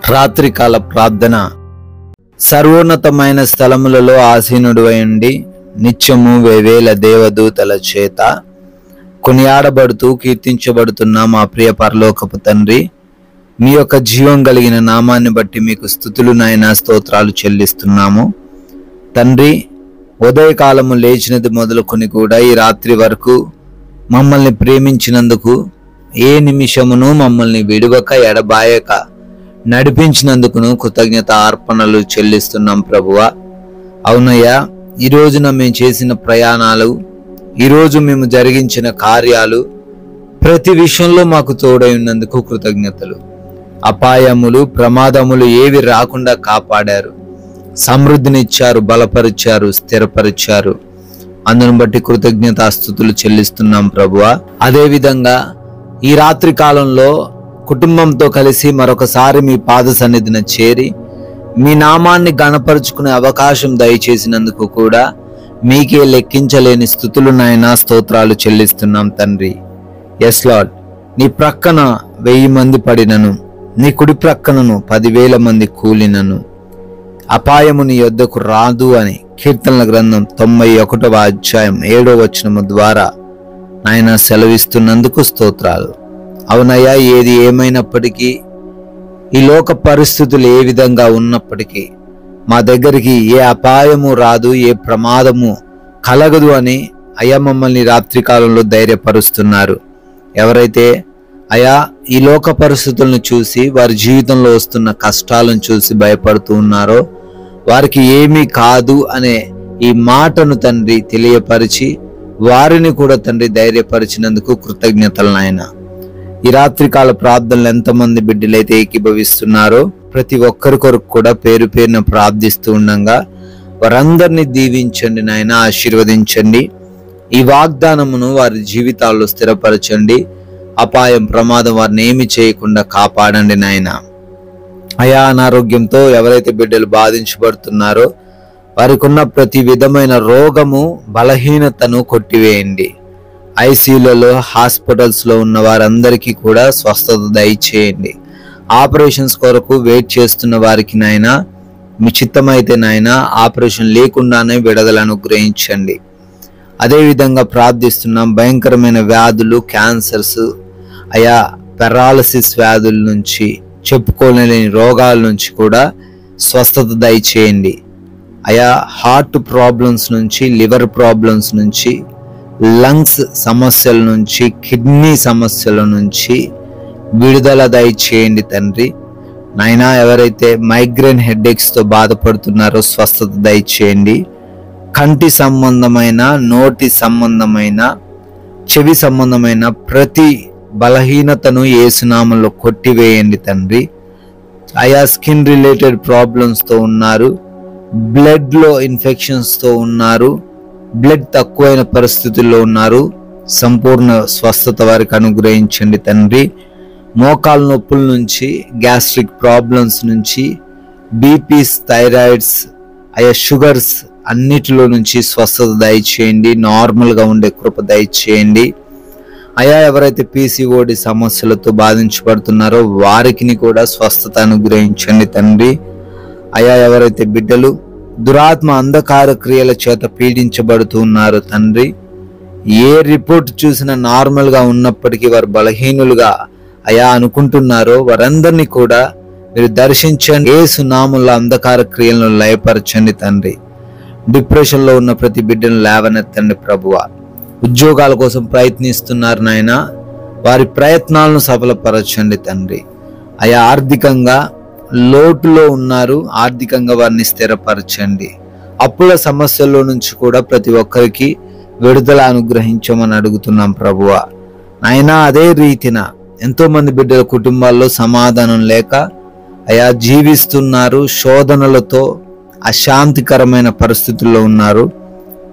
రాత్రికాల ప్రార్థన. సర్వోన్నతమైన స్థలములలో ఆసీనుడై ఉండి నిత్యము వేవేల దేవదూతల చేత కొనియాడబడుతూ కీర్తించబడుతున్న మా ప్రియ పరలోకపు తండ్రి, మీ యొక్క జీవం కలిగిన నామాన్ని బట్టి మీకు స్తుతులు నాయనా, స్తోత్రాలు చెల్లిస్తున్నాము తండ్రి. ఉదయకాలము లేచినది మొదలుకొని కూడా ఈ రాత్రి వరకు మమ్మల్ని ప్రేమించినందుకు, ఏ నిమిషమును మమ్మల్ని విడువక ఎడబాయక నడిపించినందుకును కృతజ్ఞత అర్పణలు చెల్లిస్తున్నాం ప్రభువా. అవునయ్యా, ఈ రోజున మేము చేసిన ప్రయాణాలు, ఈరోజు మేము జరిగించిన కార్యాలు, ప్రతి విషయంలో మాకు తోడై ఉన్నందుకు కృతజ్ఞతలు. అపాయములు, ప్రమాదములు ఏవి రాకుండా కాపాడారు, సమృద్ధినిచ్చారు, బలపరిచారు, స్థిరపరిచారు. అందును బట్టి కృతజ్ఞతాస్తుతులు చెల్లిస్తున్నాం ప్రభువా. అదేవిధంగా ఈ రాత్రి కాలంలో కుటుంబంతో కలిసి మరొకసారి మీ పాద సన్నిధిన చేరి మీ నామాన్ని గణపరుచుకునే అవకాశం దయచేసినందుకు కూడా మీకే లెక్కించలేని స్తుతులు నాయనా, స్తోత్రాలు చెల్లిస్తున్నాం తండ్రి. ఎస్ లార్డ్, నీ ప్రక్కన 1000 మంది పడినను, నీ కుడి ప్రక్కనను 10,000 మంది కూలినను అపాయము నీ యొద్దకు రాదు అని కీర్తనల గ్రంథం 91వ అధ్యాయం 7వ వచనము ద్వారా నాయన సెలవిస్తున్నందుకు స్తోత్రాలు. అవునయ్యా, ఏది ఏమైనప్పటికీ, ఈ లోక పరిస్థితులు ఏ విధంగా ఉన్నప్పటికీ మా దగ్గరికి ఏ అపాయము రాదు, ఏ ప్రమాదము కలగదు అని అయ్యా మమ్మల్ని రాత్రికాలంలో ధైర్యపరుస్తున్నారు. ఎవరైతే అయా ఈ లోక పరిస్థితులను చూసి, వారి జీవితంలో వస్తున్న కష్టాలను చూసి భయపడుతూ ఉన్నారో, వారికి ఏమీ కాదు అనే ఈ మాటను తండ్రి తెలియపరిచి వారిని కూడా తండ్రి ధైర్యపరిచినందుకు కృతజ్ఞతలు నాయన. ఈ రాత్రికాల ప్రార్థనలు ఎంతమంది బిడ్డలైతే ఏకీభవిస్తున్నారో ప్రతి ఒక్కరి కొరకు కూడా పేరు పేరున ప్రార్థిస్తూ ఉండగా వారందరినీ దీవించండి నాయన, ఆశీర్వదించండి. ఈ వాగ్దానమును వారి జీవితాల్లో స్థిరపరచండి. అపాయం, ప్రమాదం వారిని ఏమి చేయకుండా కాపాడండి నాయన. అయా, అనారోగ్యంతో ఎవరైతే బిడ్డలు బాధించబడుతున్నారో వారికి ఉన్న ప్రతి విధమైన రోగము, బలహీనతను కొట్టివేయండి. ఐసీయూలలో, హాస్పిటల్స్లో ఉన్న వారందరికీ కూడా స్వస్థత దయచేయండి. ఆపరేషన్స్ కొరకు వెయిట్ చేస్తున్న వారికి నాయనా, మీ చిత్తమైతే నాయనా ఆపరేషన్ లేకుండానే విడుదల అనుగ్రహించండి. అదేవిధంగా ప్రార్థిస్తున్నాం, భయంకరమైన వ్యాధులు, క్యాన్సర్స్, అయా పెరాలసిస్ వ్యాధుల నుంచి, చెప్పుకోలేని రోగాల నుంచి కూడా స్వస్థత దయచేయండి. అయా హార్ట్ ప్రాబ్లమ్స్ నుంచి, లివర్ ప్రాబ్లమ్స్ నుంచి, లంగ్స్ సమస్యల నుంచి, కిడ్నీ సమస్యల నుంచి విడుదల దయచేయండి తండ్రి. నాయనా, ఎవరైతే మైగ్రేన్ హెడేక్స్తో బాధపడుతున్నారో స్వస్థత దయచేయండి. కంటి సంబంధమైన, నోటి సంబంధమైన, చెవి సంబంధమైన ప్రతి బలహీనతను యేసునామములో కొట్టివేయండి తండ్రి. అయా స్కిన్ రిలేటెడ్ ప్రాబ్లమ్స్తో ఉన్నారు, బ్లడ్లో ఇన్ఫెక్షన్స్తో ఉన్నారు, బ్లడ్ తక్కువైన పరిస్థితుల్లో ఉన్నారు, సంపూర్ణ స్వస్థత వారికి అనుగ్రహించండి తండ్రి. మోకాలు నొప్పుల నుంచి, గ్యాస్ట్రిక్ ప్రాబ్లమ్స్ నుంచి, బీపీస్, థైరాయిడ్స్, అయా షుగర్స్ అన్నిటిలో నుంచి స్వస్థత దయచేయండి. నార్మల్గా ఉండే కృప దయచేయండి. అయా ఎవరైతే పీసీఓడి సమస్యలతో బాధించబడుతున్నారో వారికి కూడా స్వస్థత అనుగ్రహించండి తండ్రి. అయా ఎవరైతే బిడ్డలు దురాత్మ అంధకార క్రియల చేత పీడించబడుతూ ఉన్నారు తండ్రి, ఏ రిపోర్ట్ చూసినా నార్మల్గా ఉన్నప్పటికీ వారు బలహీనులుగా అయా అనుకుంటున్నారో వారందరినీ కూడా మీరు దర్శించండి. యేసు నామములో అంధకార క్రియలను లయపరచండి తండ్రి. డిప్రెషన్లో ఉన్న ప్రతి బిడ్డను లేవనెత్తండి ప్రభువా. ఉద్యోగాల కోసం ప్రయత్నిస్తున్నారు నాయన, వారి ప్రయత్నాలను సఫలపరచండి తండ్రి. అయా ఆర్థికంగా లోటులో ఉన్నారు, ఆర్థికంగా వారిని స్థిరపరచండి. అప్పుల సమస్యల్లో నుంచి కూడా ప్రతి ఒక్కరికి విడుదల అనుగ్రహించమని అడుగుతున్నాం ప్రభువా. నాయనా, అదే రీతిన ఎంతో మంది బిడ్డల కుటుంబాల్లో సమాధానం లేక అయా జీవిస్తున్నారు, శోధనలతో అశాంతికరమైన పరిస్థితుల్లో ఉన్నారు,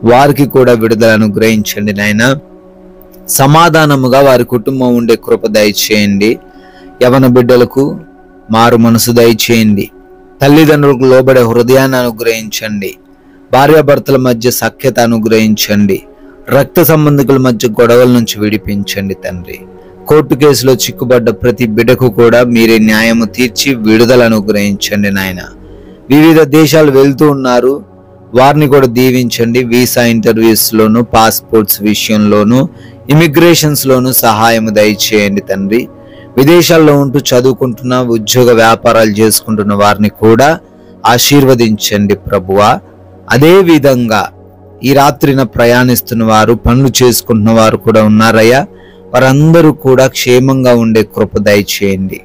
వారికి కూడా విడుదల అనుగ్రహించండి నాయనా. సమాధానముగా వారి కుటుంబం ఉండే కృప దయచేయండి. యవన బిడ్డలకు మారు మనసు దయచేయండి. తల్లిదండ్రులకు లోబడే హృదయాన్ని అనుగ్రహించండి. భార్యాభర్తల మధ్య సఖ్యత అనుగ్రహించండి. రక్త సంబంధికుల మధ్య గొడవల నుంచి విడిపించండి తండ్రి. కోర్టు కేసులో చిక్కుబడ్డ ప్రతి బిడ్డకు కూడా మీరే న్యాయము తీర్చి విడుదల అనుగ్రహించండి నాయన. వివిధ దేశాలు వెళ్తూ ఉన్నారు, వారిని కూడా దీవించండి. వీసా ఇంటర్వ్యూస్ లోను, పాస్పోర్ట్స్ విషయంలోను, ఇమిగ్రేషన్స్ లోను సహాయం దయచేయండి తండ్రి. విదేశాల్లో ఉంటూ చదువుకుంటున్న, ఉద్యోగ వ్యాపారాలు చేసుకుంటున్న వారిని కూడా ఆశీర్వదించండి ప్రభువా. అదే విధంగా ఈ రాత్రిన ప్రయాణిస్తున్న వారు, పనులు చేసుకుంటున్న వారు కూడా ఉన్నారయ్యా. వారందరూ కూడా క్షేమంగా ఉండే కృప దయచేయండి.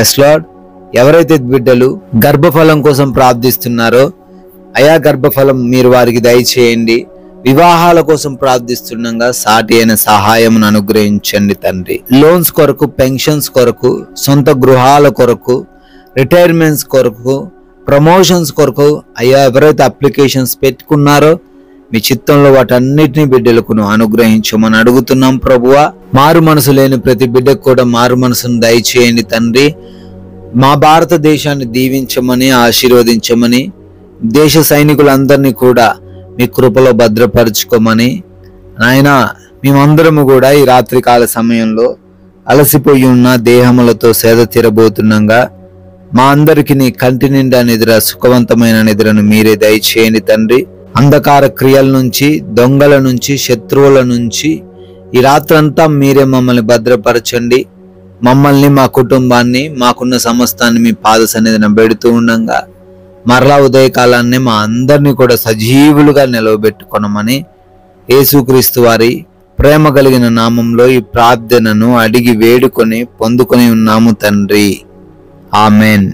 ఎస్ లార్డ్, ఎవరైతే బిడ్డలు గర్భఫలం కోసం ప్రార్థిస్తున్నారో అయా, గర్భఫలం మీరు వారికి దయచేయండి. వివాహాల కోసం ప్రార్థిస్తుండగా సాటి అయిన సహాయమును అనుగ్రహించండి తండ్రి. లోన్స్ కొరకు, పెన్షన్స్ కొరకు, సొంత గృహాల కొరకు, రిటైర్మెంట్స్ కొరకు, ప్రమోషన్స్ కొరకు అయ్యా ఎవరైతే అప్లికేషన్స్ పెట్టుకున్నారో మీ చిత్తంలో వాటన్నిటినీ బిడ్డలకు అనుగ్రహించమని అడుగుతున్నాం ప్రభువా. మారు మనసు లేని ప్రతి బిడ్డకు కూడా మారు మనసును దయచేయండి తండ్రి. మా భారతదేశాన్ని దీవించమని, ఆశీర్వదించమని, దేశ సైనికులందరినీ కూడా మీ కృపలో భద్రపరచుకోమని నాయన, మేమందరము కూడా ఈ రాత్రికాల సమయంలో అలసిపోయి ఉన్న దేహములతో సేద తీరబోతుండగా మా అందరికి నీ కంటి నిండా నిద్ర, సుఖవంతమైన నిద్రను మీరే దయచేయండి తండ్రి. అంధకార క్రియల నుంచి, దొంగల నుంచి, శత్రువుల నుంచి ఈ రాత్రంతా మీరే మమ్మల్ని భద్రపరచండి. మమ్మల్ని, మా కుటుంబాన్ని, మాకున్న సమస్తాన్ని మీ పాద సన్నిధిన పెడుతూ ఉండగా మరలా ఉదయకాలాన్ని మా అందరినీ కూడా సజీవులుగా నిలవబెట్టుకొనమని యేసుక్రీస్తు వారి ప్రేమ కలిగిన నామంలో ఈ ప్రార్థనను అడిగి వేడుకొని పొందుకొని ఉన్నాము తండ్రి. ఆమెన్.